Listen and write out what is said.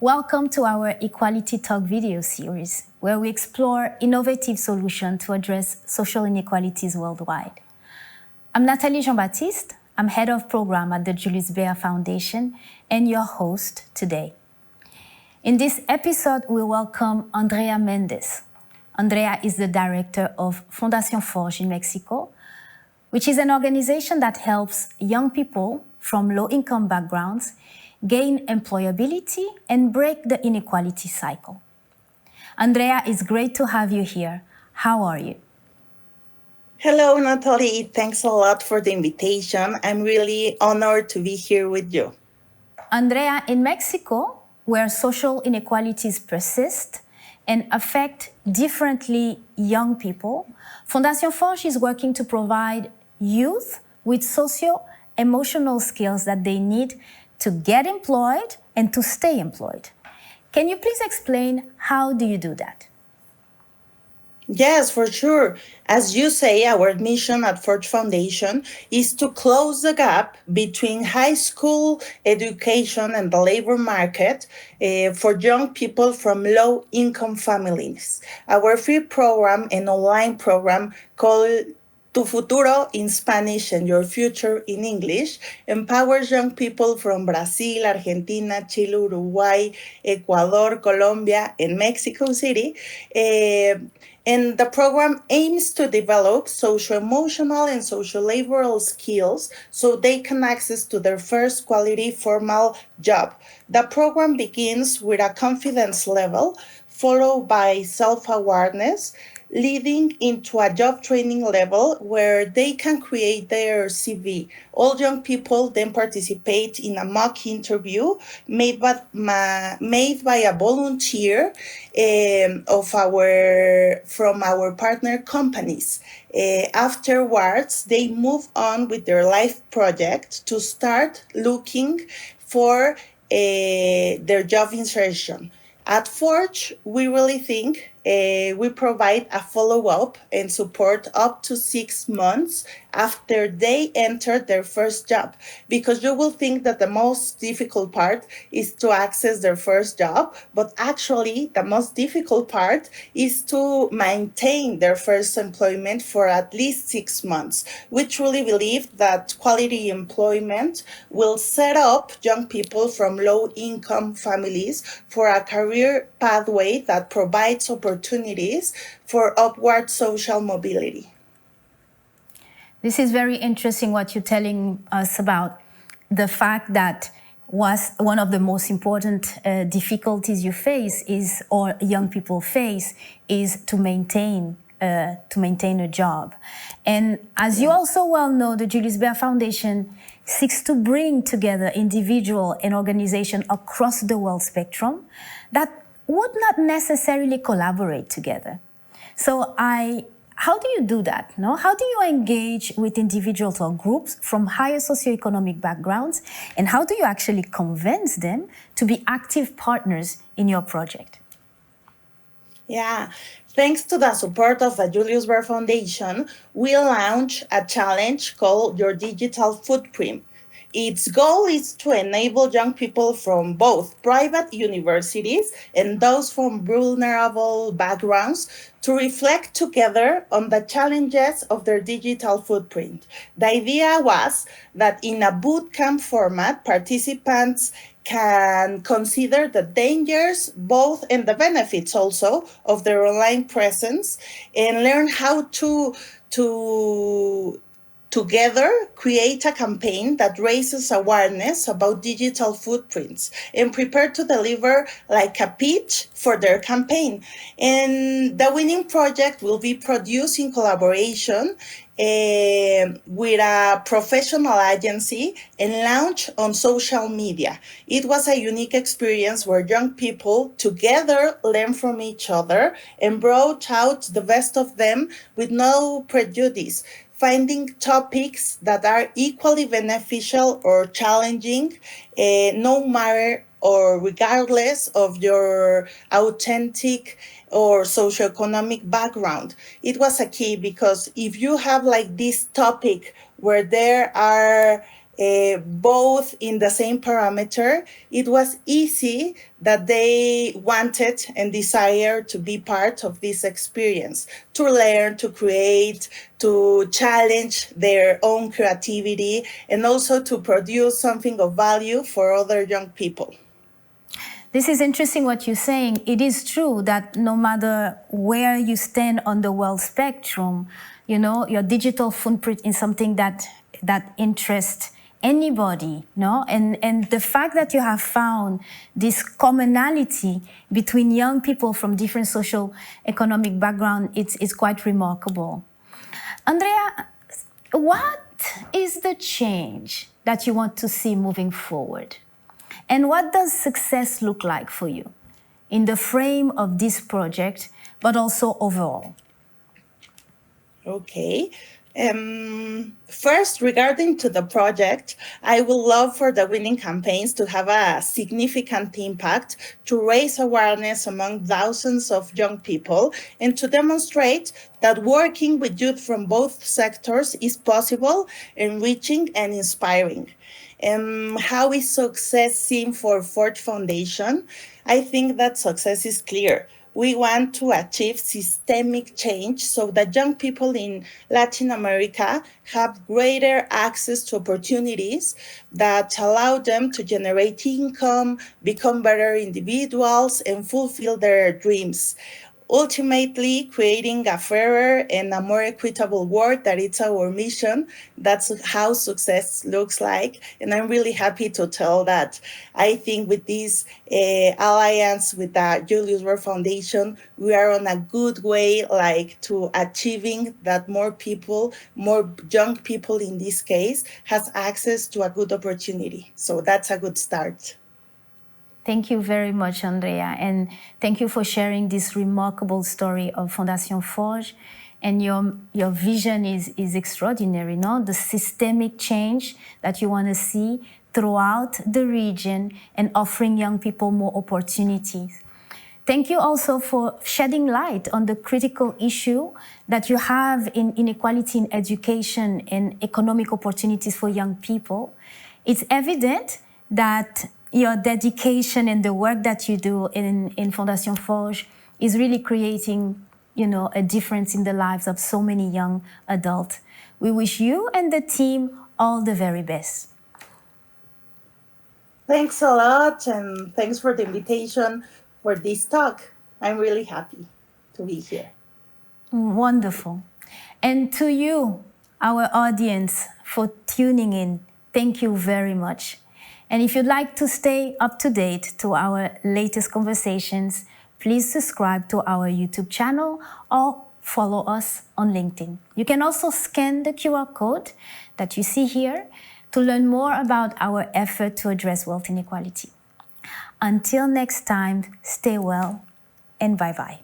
Welcome to our Equality Talk video series, where we explore innovative solutions to address social inequalities worldwide. I'm Nathalie Jean-Baptiste. I'm head of program at the Julius Baer Foundation and your host today. In this episode, we welcome Andrea Mendez. Andrea is the director of Fundación Forge in Mexico, which is an organization that helps young people from low-income backgrounds gain employability and break the inequality cycle. Andrea, it's great to have you here. How are you? Hello, Natalie. Thanks a lot for the invitation. I'm really honored to be here with you. Andrea, in Mexico, where social inequalities persist and affect differently young people, Fundación Forge is working to provide youth with socio-emotional skills that they need to get employed and to stay employed. Can you please explain how do you do that? Yes, for sure. As you say, our mission at Forge Foundation is to close the gap between high school education and the labor market for young people from low-income families. Our free program and online program called Tu Futuro in Spanish and Your Future in English empowers young people from Brazil, Argentina, Chile, Uruguay, Ecuador, Colombia, and Mexico City. And the program aims to develop social-emotional and social-laboral skills so they can access to their first quality formal job. The program begins with a confidence level, followed by self-awareness, leading into a job training level where they can create their CV. All young people then participate in a mock interview made by a volunteer from our partner companies. Afterwards, they move on with their life project to start looking for their job insertion. At Forge, we really think we provide a follow-up and support up to 6 months after they enter their first job, because you will think that the most difficult part is to access their first job, but actually the most difficult part is to maintain their first employment for at least 6 months. We truly believe that quality employment will set up young people from low-income families for a career pathway that provides opportunities for upward social mobility. This is very interesting what you're telling us about the fact that was one of the most important difficulties you face is, or young people face, is to maintain a job. And as you also well know, the Julius Baer Foundation seeks to bring together individual and organization across the world spectrum that would not necessarily collaborate together. So how do you do that? No? How do you engage with individuals or groups from higher socioeconomic backgrounds? And how do you actually convince them to be active partners in your project? Yeah, thanks to the support of the Julius Baer Foundation, we launched a challenge called Your Digital Footprint. Its goal is to enable young people from both private universities and those from vulnerable backgrounds to reflect together on the challenges of their digital footprint. The idea was that in a bootcamp format, participants can consider the dangers, both and the benefits also, of their online presence and learn how to together create a campaign that raises awareness about digital footprints and prepare to deliver like a pitch for their campaign. And the winning project will be produced in collaboration with a professional agency and launched on social media. It was a unique experience where young people together learn from each other and brought out the best of them with no prejudice, finding topics that are equally beneficial or challenging, no matter or regardless of your authentic or socioeconomic background. It was a key because if you have like this topic where there are both in the same parameter, it was easy that they wanted and desired to be part of this experience, to learn, to create, to challenge their own creativity, and also to produce something of value for other young people. This is interesting what you're saying. It is true that no matter where you stand on the world spectrum, your digital footprint is something that interests anybody, no? And the fact that you have found this commonality between young people from different social economic background, it's quite remarkable. Andrea, what is the change that you want to see moving forward? And what does success look like for you in the frame of this project, but also overall? Okay. First, regarding to the project, I would love for the winning campaigns to have a significant impact to raise awareness among thousands of young people and to demonstrate that working with youth from both sectors is possible, enriching, and inspiring. How is success seen for Ford Foundation? I think that success is clear. We want to achieve systemic change so that young people in Latin America have greater access to opportunities that allow them to generate income, become better individuals, and fulfill their dreams, ultimately creating a fairer and a more equitable world. That it's our mission. That's how success looks like, and I'm really happy to tell that I think with this alliance with the Julius Rohr Foundation, we are on a good way, like to achieving that more people, more young people in this case, has access to a good opportunity. So that's a good start. Thank you very much, Andrea, and thank you for sharing this remarkable story of Fondation Forge. And your vision is extraordinary, no? The systemic change that you want to see throughout the region and offering young people more opportunities. Thank you also for shedding light on the critical issue that you have in inequality in education and economic opportunities for young people. It's evident that your dedication and the work that you do in Fondation Forge is really creating, a difference in the lives of so many young adults. We wish you and the team all the very best. Thanks a lot, and thanks for the invitation for this talk. I'm really happy to be here. Wonderful. And to you, our audience, for tuning in, thank you very much. And if you'd like to stay up to date to our latest conversations, please subscribe to our YouTube channel or follow us on LinkedIn. You can also scan the QR code that you see here to learn more about our effort to address wealth inequality. Until next time, stay well and bye-bye.